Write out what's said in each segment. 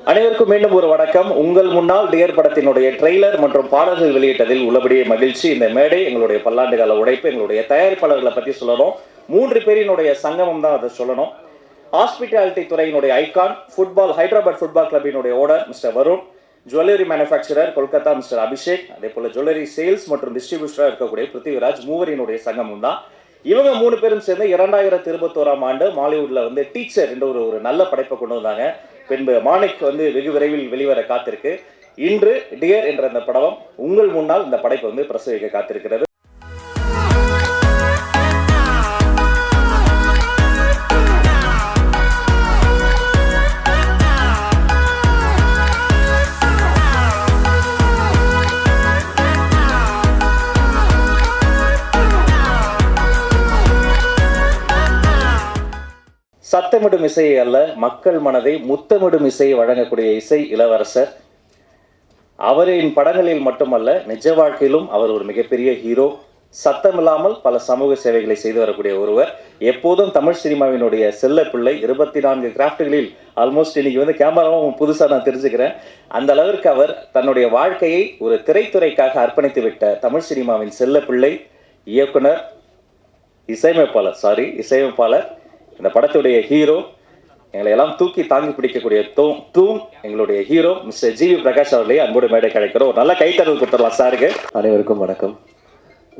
அனைவருக்கும் மீண்டும் ஒரு வணக்கம். உங்கள் முன்னால் டியர் படத்தினுடைய ட்ரெய்லர் மற்றும் பாடல்கள் வெளியிட்டதில் உள்ளபடியே மகிழ்ச்சி. இந்த மேடை எங்களுடைய பல்லாண்டு கால உழைப்பு, எங்களுடைய தயாரிப்பாளர்களை பற்றி சொல்லணும். 3 பேரினுடைய சங்கமம் தான் அதை சொல்லணும். ஹாஸ்பிட்டாலிட்டி துறையினுடைய ஐகான், ஃபுட்பால் ஹைதராபாத் ஃபுட்பால் கிளப்பினுடைய owner mister Varun, jewellery manufacturer Kolkata mister Abhishek, அதே போல ஜுவல்லரி சேல்ஸ் மற்றும் டிஸ்ட்ரிபியூட்டராக இருக்கக்கூடிய பிருத்திவிராஜ், மூவரினுடைய சங்கமம் தான். இவங்க 3 பேரும் சேர்ந்து 2021ஆம் ஆண்டு மாலிவுட்ல வந்து டீச்சர் என்ற ஒரு நல்ல படைப்பை கொண்டு வந்தாங்க. பின்பு மாணிக் வந்து வெகு விரைவில் வெளிவர காத்திருக்கு. இன்று டியர் என்ற அந்த படம் உங்கள் முன்னால் இந்த படைப்பை வந்து பிரசவிக்க காத்திருக்கிறது. சத்தமிடும் இசை அல்ல, மக்கள் மனதை முத்தமிடும் இசையை வழங்கக்கூடிய இசை இளவரசர். அவரின் படங்களில் மட்டுமல்ல, நிஜ வாழ்க்கையிலும் அவர் ஒரு மிகப்பெரிய ஹீரோ. சத்தமில்லாமல் பல சமூக சேவைகளை செய்து வரக்கூடிய ஒருவர். எப்போதும் தமிழ் சினிமாவினுடைய செல்ல பிள்ளை. 24 கிராஃப்ட்களில் ஆல்மோஸ்ட் இன்னைக்கு வந்து கேமராவும் புதுசாக நான் தெரிஞ்சுக்கிறேன். அந்த அளவிற்கு அவர் தன்னுடைய வாழ்க்கையை ஒரு திரைத்துறைக்காக அர்ப்பணித்து விட்ட தமிழ் சினிமாவின் செல்ல பிள்ளை, இயக்குனர், இசையமைப்பாளர், இந்த படத்துடைய ஹீரோ, எங்களை எல்லாம் தூக்கி தாங்கி பிடிக்கக்கூடிய தூண் எங்களுடைய ஹீரோ மிஸ்டர் ஜிவி பிரகாஷ் அவர்களே அன்போடு மேடை கிடைக்கிறோம். ஒரு நல்ல கைத்தறல் கொடுத்துடலாம் சாருக்கு. அனைவருக்கும் வணக்கம்.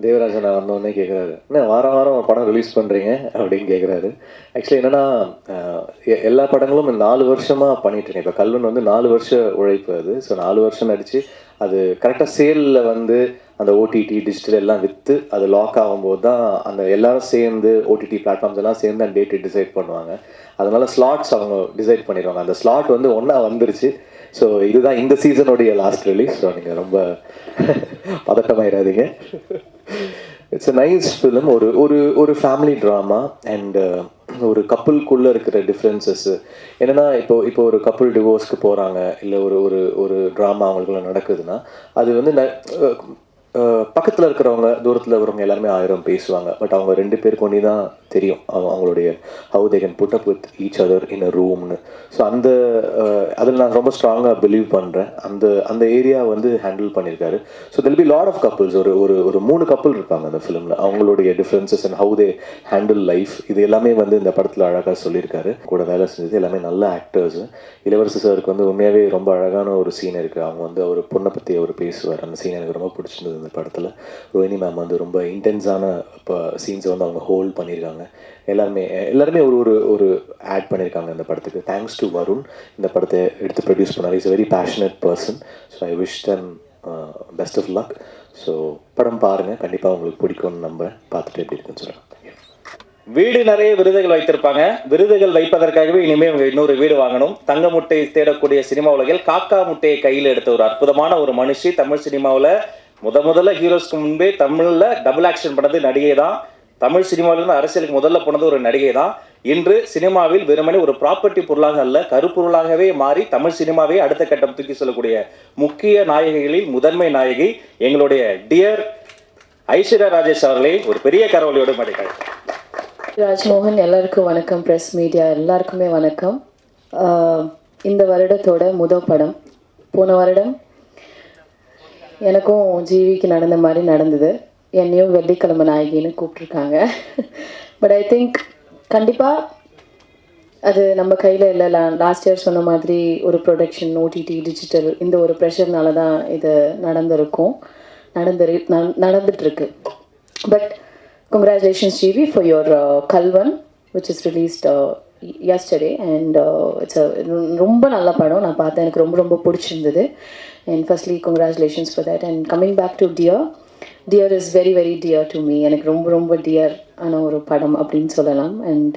தேவராஜன் நான் வந்தோடனே கேட்குறாரு, என்ன வாரம் வாரம் படம் ரிலீஸ் பண்ணுறீங்க அப்படின்னு கேட்குறாரு. ஆக்சுவலி என்னென்னா, எல்லா படங்களும் 4 வருஷமாக பண்ணிட்டுருக்கேன். இப்போ கல்வன் வந்து 4 வருஷ உழைப்பு அது. ஸோ 4 வருஷம் நடித்து அது கரெக்டாக சேலில் வந்து அந்த ஓடிடி டிஜிட்டல் எல்லாம் விற்று அது லாக் ஆகும்போது தான் அந்த எல்லாரும் சேர்ந்து ஓடிடி பிளாட்ஃபார்ம்ஸ் எல்லாம் சேர்ந்து அந்த டேட்டு டிசைட் பண்ணுவாங்க. அதனால ஸ்லாட்ஸ் அவங்க டிசைட் பண்ணிடுவாங்க. அந்த ஸ்லாட் வந்து ஒன்றா வந்துருச்சு. ஸோ இதுதான் இந்த சீசனுடைய லாஸ்ட் ரிலீஸ். ஸோ நீங்கள் ரொம்ப பதட்டமாயிடாதீங்க. It's a nice film. ஒரு ஃபேமிலி ட்ராமா அண்ட் ஒரு கப்புள்குள்ளே இருக்கிற டிஃப்ரென்சஸ்ஸு என்னென்னா, இப்போ ஒரு கப்புள் டிவோர்ஸ்க்கு போகிறாங்க, இல்லை ஒரு ட்ராமா அவங்களுக்குள்ள நடக்குதுன்னா அது வந்து பக்கத்தில் இருக்கிறவங்க, தூரத்தில் இருக்கிறவங்க எல்லாருமே 1000 பேசுவாங்க. பட் அவங்க 2 பேருக்கு ஒன்றி தான் தெரியும் அவங்களுடைய how they can put up with each other in a ரூம்னு. ஸோ அதில் நான் ரொம்ப ஸ்ட்ராங்காக பிலீவ் பண்ணுறேன். அந்த ஏரியா வந்து ஹேண்டில் பண்ணியிருக்காரு. So there'll be lot of couples. ஒரு 3 கப்புள் இருப்பாங்க அந்த ஃபிலிமில். அவங்களுடைய differences and how they handle life, இது எல்லாமே வந்து இந்த படத்தில் அழகாக சொல்லியிருக்காரு. கூட வேலை செஞ்சது எல்லாமே நல்ல ஆக்டர்ஸு. இளவரசு சாருக்கு வந்து உண்மையாகவே ரொம்ப அழகான ஒரு சீன் இருக்குது. அவங்க வந்து ஒரு பொண்ணை பற்றி அவர் பேசுவார். அந்த சீன் எனக்கு ரொம்ப பிடிச்சிருந்தது. இந்த படத்தில் ரோஹினி மேம் வந்து ரொம்ப இன்டென்ஸான சீன்ஸை வந்து அவங்க ஹோல்ட் பண்ணியிருக்காங்க. எல்லாருமே ஒரு ஆட் பண்ணியிருக்காங்க இந்த படத்துக்கு. தேங்க்ஸ் டு வருண் இந்த படத்தை எடுத்து ப்ரொடியூஸ் பண்ணார். Is a very passionate person. So I wish them best of luck. So படம் பாருங்கள், கண்டிப்பாக உங்களுக்கு பிடிக்கும்னு நம்புறேன். பார்த்துட்டு எப்படி இருக்குன்னு சொல்கிறேன். வீடு நிறைய விருதுகள் வைத்திருப்பாங்க. விருதுகள் வைப்பதற்காகவே இனிமேல் அவங்க இன்னொரு வீடு வாங்கணும். தங்க முட்டை தேடக்கூடிய சினிமா உலகில் காக்கா முட்டையை கையில் எடுத்த ஒரு அற்புதமான ஒரு மனுஷி. தமிழ் சினிமாவில் முதல்ல ஹீரோஸ்க்கு முன்பே தமிழில் டபுள் ஆக்ஷன் பண்ணது நடிகை தான். தமிழ் சினிமாவிலிருந்து அரசியலுக்கு முதல்ல போனது ஒரு நடிகை தான். இன்று சினிமாவில் வெறுமனே ஒரு ப்ராப்பர்ட்டி பொருளாக அல்ல, கருப்பொருளாகவே மாறி தமிழ் சினிமாவே அடுத்த கட்டம் தூக்கி சொல்லக்கூடிய முக்கிய நாயகிகளில் முதன்மை நாயகி எங்களுடைய டியர் ஐஸ்வர்யா ராஜேஷ் அவர்களே ஒரு பெரிய கரவொலியோடு மாட்டேன். ராஜ்மோகன், எல்லாருக்கும் வணக்கம். ப்ரெஸ் மீடியா எல்லாருக்குமே வணக்கம். இந்த வருடத்தோட முதல் படம். போன வருடம் எனக்கும் ஜிவிக்கு நடந்த மாதிரி நடந்தது. என்னையும் வெள்ளிக்கிழமை நாயகின்னு கூப்பிட்ருக்காங்க. பட் ஐ திங்க் கண்டிப்பாக அது நம்ம கையில் இல்லை. லாஸ்ட் இயர் சொன்ன மாதிரி ஒரு ப்ரொடக்ஷன், ஓடிடி, டிஜிட்டல், இந்த ஒரு ப்ரெஷர்னால தான் இது நடந்துட்டுருக்கு. But congratulations GV for your Kalvan which is released yesterday and it's a ரொம்ப நல்ல படம். நான் பார்த்தேன், எனக்கு ரொம்ப பிடிச்சிருந்தது. and firstly congratulations for that. and coming back to Dear is very very dear to me. எனக்கு ரொம்ப டியர் ஆன ஒரு படம் அப்படின்னு சொல்லலாம். and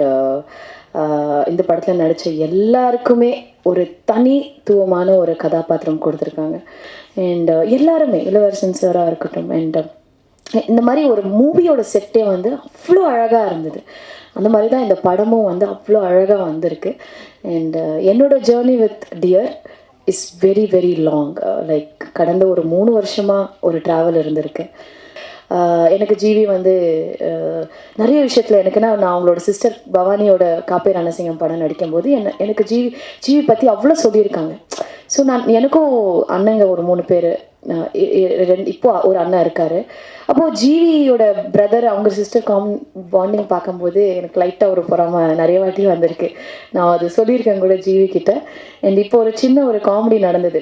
இந்த படத்தில் நடித்த எல்லாருக்குமே ஒரு தனித்துவமான ஒரு கதாபாத்திரம் கொடுத்துருக்காங்க. and எல்லாருமே, இளவரசன் சாராக இருக்கட்டும், and இந்த மாதிரி ஒரு மூவியோட செட்டே வந்து அவ்வளோ அழகாக இருந்தது. அந்த மாதிரி தான் இந்த படமும் வந்து அவ்வளோ அழகாக வந்திருக்கு. அண்ட் என்னோட journey with dear is very very long. Like கடந்த ஒரு 3 வருஷமாக ஒரு ட்ராவல் இருந்திருக்கு. எனக்கு ஜிவி வந்து நிறைய விஷயத்தில் எனக்குன்னா, நான் அவங்களோட சிஸ்டர் பவானியோட காப்பே ரணசிங்கம் படம் நடிக்கும்போது எனக்கு ஜிவி பற்றி அவ்வளோ சொல்லியிருக்காங்க. ஸோ எனக்கும் அண்ணங்க ஒரு 3 பேர், இப்போ ஒரு அண்ணன் இருக்காரு. அப்போது ஜீவியோட பிரதர் அவங்க சிஸ்டர் பாண்டிங் பார்க்கும்போது எனக்கு லைட்டாக ஒரு பொறாமை நிறைய வாட்டி வந்திருக்கு. நான் அது சொல்லியிருக்கேன் கூட ஜீவி கிட்ட. அண்ட் இப்போ ஒரு சின்ன ஒரு காமெடி நடந்தது.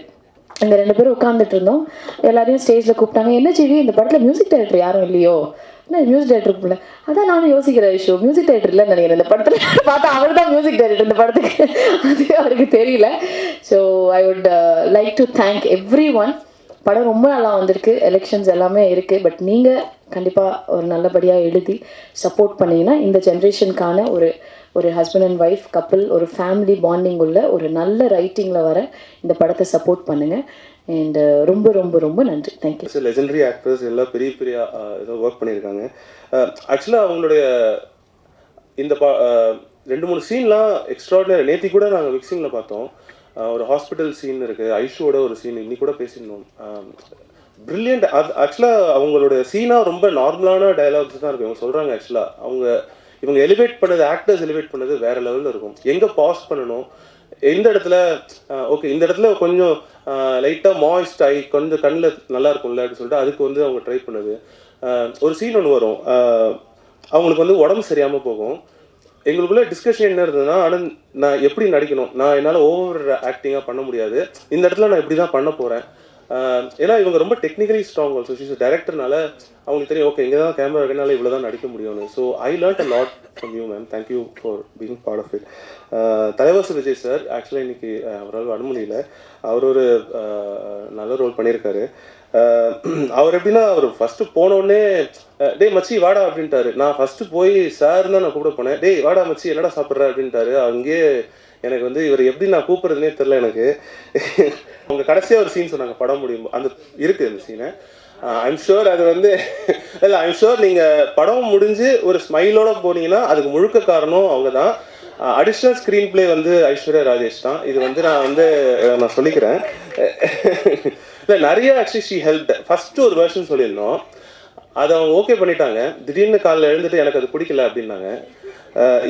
அங்கே 2 பேரும் உட்காந்துட்டு இருந்தோம். எல்லாரையும் ஸ்டேஜில் கூப்பிட்டாங்க. என்ன ஜீவி இந்த படத்தில் மியூசிக் டைரக்டர் யாரும் இல்லையோ? என்ன மியூசிக் டைரக்டர் இல்லை? அதான் நானும் யோசிக்கிறேன், ஷோ மியூசிக் டைரக்டர் இல்லைன்னு நினைக்கிறேன் இந்த படத்தில். பார்த்தா அவர் தான் மியூசிக் டைரக்டர் இந்த படத்துக்கு. அது அவருக்கு தெரியல. So I would like to thank every one. படம் ரொம்ப நல்லா வந்திருக்கு, எலெக்ஷன்ஸ் எல்லாமே இருக்குது. பட் நீங்கள் கண்டிப்பாக ஒரு நல்லபடியாக எழுதி சப்போர்ட் பண்ணிங்கன்னா இந்த ஜென்ரேஷனுக்கான ஒரு ஹஸ்பண்ட் அண்ட் ஒய்ஃப் கப்பிள், ஒரு ஃபேமிலி பாண்டிங் உள்ள ஒரு நல்ல ரைட்டிங்கில் வர இந்த படத்தை சப்போர்ட் பண்ணுங்கள். அண்ட் ரொம்ப ரொம்ப ரொம்ப நன்றி. தேங்க்யூ. லெஜெண்டரி ஆக்டர்ஸ் எல்லாம் பெரிய பெரிய ஏதோ ஒர்க் பண்ணியிருக்காங்க. ஆக்சுவலாக அவங்களுடைய இந்த 2-3 சீன்லாம் எக்ஸ்ட்ராடினரி. நேற்று கூட நாங்கள் விக்ஸிங்கில் பார்த்தோம். ஒரு ஹாஸ்பிட்டல் சீன் இருக்குது, ஐஷுவோட ஒரு சீன் இன்னைக்கு கூட பேசியிருந்தோம். ப்ரில்லியண்ட். அது ஆக்சுவலாக அவங்களோட சீனாக ரொம்ப நார்மலான டயலாக்ஸ் தான் இருக்கும். இவங்க சொல்கிறாங்க ஆக்சுவலாக இவங்க எலிவேட் பண்ணது, ஆக்டர்ஸ் எலிவேட் பண்ணது வேறு லெவலில் இருக்கும். எங்கே பாஸ் பண்ணணும், எந்த இடத்துல ஓகே இந்த இடத்துல கொஞ்சம் லைட்டாக மாய்ஸ்ட் ஆகி கொஞ்சம் கண்ணில் நல்லா இருக்கும்ல அப்படின்னு சொல்லிட்டு அதுக்கு அவங்க ட்ரை பண்ணது. ஒரு சீன் ஒன்று வரும், அவங்களுக்கு உடம்பு சரியாமல் போகும். எங்களுக்குள்ள டிஸ்கஷன் என்ன இருந்ததுன்னா, ஆனால் நான் எப்படி நடிக்கணும், நான் என்னால் ஓவர் ஆக்டிங்காக பண்ண முடியாது, இந்த இடத்துல நான் இப்படி தான் பண்ண போகிறேன். ஏன்னா இவங்க ரொம்ப டெக்னிக்கலி ஸ்ட்ராங். ஆல்சோ ஷீஸ் டேரக்டர்னால அவங்களுக்கு தெரியும் ஓகே இங்கே தான் கேமரா இருக்கனால இவ்வளோ தான் நடிக்க முடியும்னு. So I learnt a lot from you ma'am. Thank you for being part of it. Thalaivasal Vijay sir ஆக்சுவலாக இன்னைக்கு அவரால் வர முடியல. அவர் ஒரு நல்ல ரோல் பண்ணியிருக்காரு. அவர் எப்படின்னா அவர் ஃபஸ்ட்டு போனோடனே டே மச்சி வாடா அப்படின்ட்டாரு. நான் ஃபஸ்ட்டு போய் சார் தான் நான் கூப்பிட போனேன். டேய் வாடா மச்சி என்னடா சாப்பிட்ற அப்படின்ட்டாரு. அங்கேயே எனக்கு இவர் எப்படி நான் கூப்பிட்றதுனே தெரில எனக்கு. அவங்க கடைசியாக ஒரு சீன் சொன்னாங்க படம் முடியும் அந்த இருக்குது அந்த சீனை. ஐம் ஷுர் அது இல்லை ஐம் ஷுர் நீங்கள் படம் முடிஞ்சு ஒரு ஸ்மைலோட போனீங்கன்னா அதுக்கு முழுக்க காரணம் அவங்க தான். Additional screen play Aishwarya Rajesh தான். இது நான் சொல்லிக்கிறேன். இல்லை நிறைய ஆக்சுவலி ஷீ ஹெல்ப். ஃபஸ்ட்டு ஒரு வெர்ஷன் சொல்லியிருந்தோம், அதை அவங்க ஓகே பண்ணிட்டாங்க. திடீர்னு காலையில் எழுந்துட்டு எனக்கு அது பிடிக்கல அப்படின்னாங்க.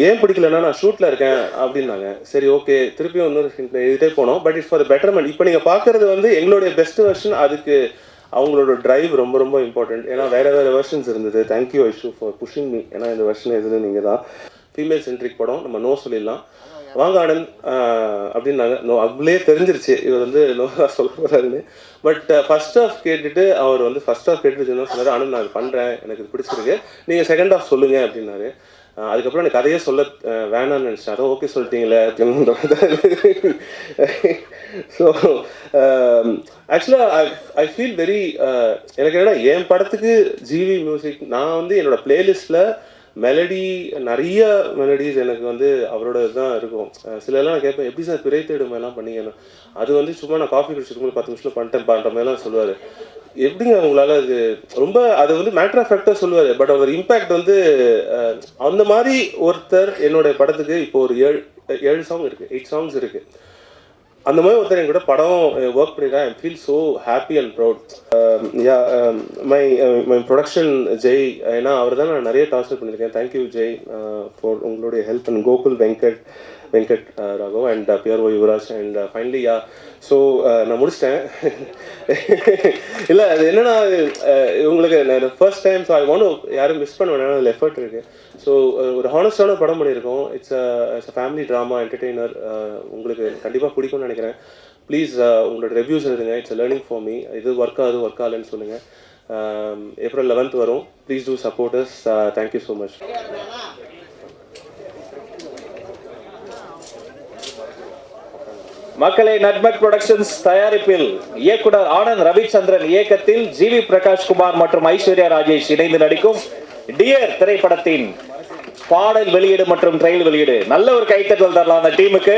ஏன் பிடிக்கலன்னா நான் ஷூட்டில் இருக்கேன் அப்படின்னாங்க. சரி ஓகே திருப்பியும் இன்னொரு எழுதிட்டே போனோம். But it's for betterment. இப்போ நீங்கள் பார்க்குறது எங்களுடைய பெஸ்ட் வெர்ஷன். அதுக்கு அவங்களோட டிரைவ் ரொம்ப ரொம்ப இம்பார்ட்டன்ட். ஏன்னா வேறு வெர்ஷன்ஸ் இருந்தது. Thank you Aishu for pushing me. ஏன்னா இந்த வெர்ஷன் எதுன்னு நீங்கள் தான். ஃபீமேல் சென்ட்ரிக் படம், நம்ம நோ சொல்லிடலாம். வாங்க ஆனந்த் அப்படின்னாங்க. நோ அவங்களே தெரிஞ்சிருச்சு இவர் நோ சொல்ல போகிறாருன்னு. பட் ஃபர்ஸ்ட் ஹாஃப் கேட்டுட்டு அவர் ஃபர்ஸ்ட் ஹாஃப் கேட்டுட்டு சொன்னார், ஆனந்த் நான் பிடிச்சிருக்கு, எனக்கு இது பிடிச்சிருக்கு, நீங்கள் செகண்ட் ஹாஃப் சொல்லுங்கள் அப்படின்னாரு. அதுக்கப்புறம் எனக்கு கதையே சொல்ல வேணான்னு நினச்சேன். அதான் ஓகே சொல்லிட்டீங்களே அப்படின்ற. ஸோ ஆக்சுவலாக ஐ ஃபீல் வெரி எனக்கு என்னன்னா என் படத்துக்கு ஜிவி மியூசிக் நான் என்னோட பிளேலிஸ்ட்டில் மெலடி நிறைய மெலடிஸ் எனக்கு அவரோட இதுதான் இருக்கும். சிலெல்லாம் நான் கேட்பேன் எப்படி சார் பிறை தேடும் எல்லாம் பண்ணீங்கன்னா, அது சும்மா நான் காஃபி குடிச்சிருக்கும் 10 நிமிஷத்தில் பண்ணிட்டேன் பண்ணுற மாதிரிலாம் சொல்லுவார். எப்படிங்க உங்களால் அது ரொம்ப அது மேட்டர் ஆஃப் ஃபேக்டாக சொல்லுவார். பட் அவர் இம்பேக்ட் அந்த மாதிரி ஒருத்தர் என்னோட படத்துக்கு இப்போ ஒரு 7 சாங் இருக்குது, 8 சாங்ஸ் இருக்குது. அந்த மாதிரி ஒருத்தர் என் கூட படம் ஒர்க் பண்ணியிருக்கேன். I feel so happy and proud. My production Jai, ஏன்னா அவர் தான் நான் நிறைய டார்ச்சர் பண்ணியிருக்கேன். தேங்க்யூ ஜெய் ஃபார் உங்களுடைய help. And Gokul Venkat Raghav and பியர் யுவராஜ் அண்ட் ஃபைனலி ஸோ நான் முடிச்சிட்டேன். இல்லை அது என்னென்னா உங்களுக்கு first time. So I want யாரும் மிஸ் பண்ண வேணாம், அதில் எஃபர்ட் இருக்குது. ஸோ ஒரு ஹானஸ்டான படம் பண்ணியிருக்கோம். It's a family drama entertainer. உங்களுக்கு கண்டிப்பாக பிடிக்கும்னு நினைக்கிறேன். ப்ளீஸ் உங்களோட ரிவ்யூஸ் எழுதுங்க. It's learning for me. இது ஒர்க் ஆகலன்னு சொல்லுங்கள். ஏப்ரல் 11th வரும். Please do support us. Thank you so much. மக்களை, நட்மக் புரொடக்ஷன்ஸ் தயாரிப்பில் இயக்குனர் ஆனந்த் ரவிச்சந்திரன் இயக்கத்தில் ஜிவி பிரகாஷ்குமார் மற்றும் ஐஸ்வர்யா ராஜேஷ் இணைந்து நடிக்கும் டியர் திரைப்படத்தின் பாடல் வெளியீடு மற்றும் ட்ரெயில் வெளியீடு. நல்ல ஒரு கைத்தட்டல் தரலாம் அந்த டீமுக்கு.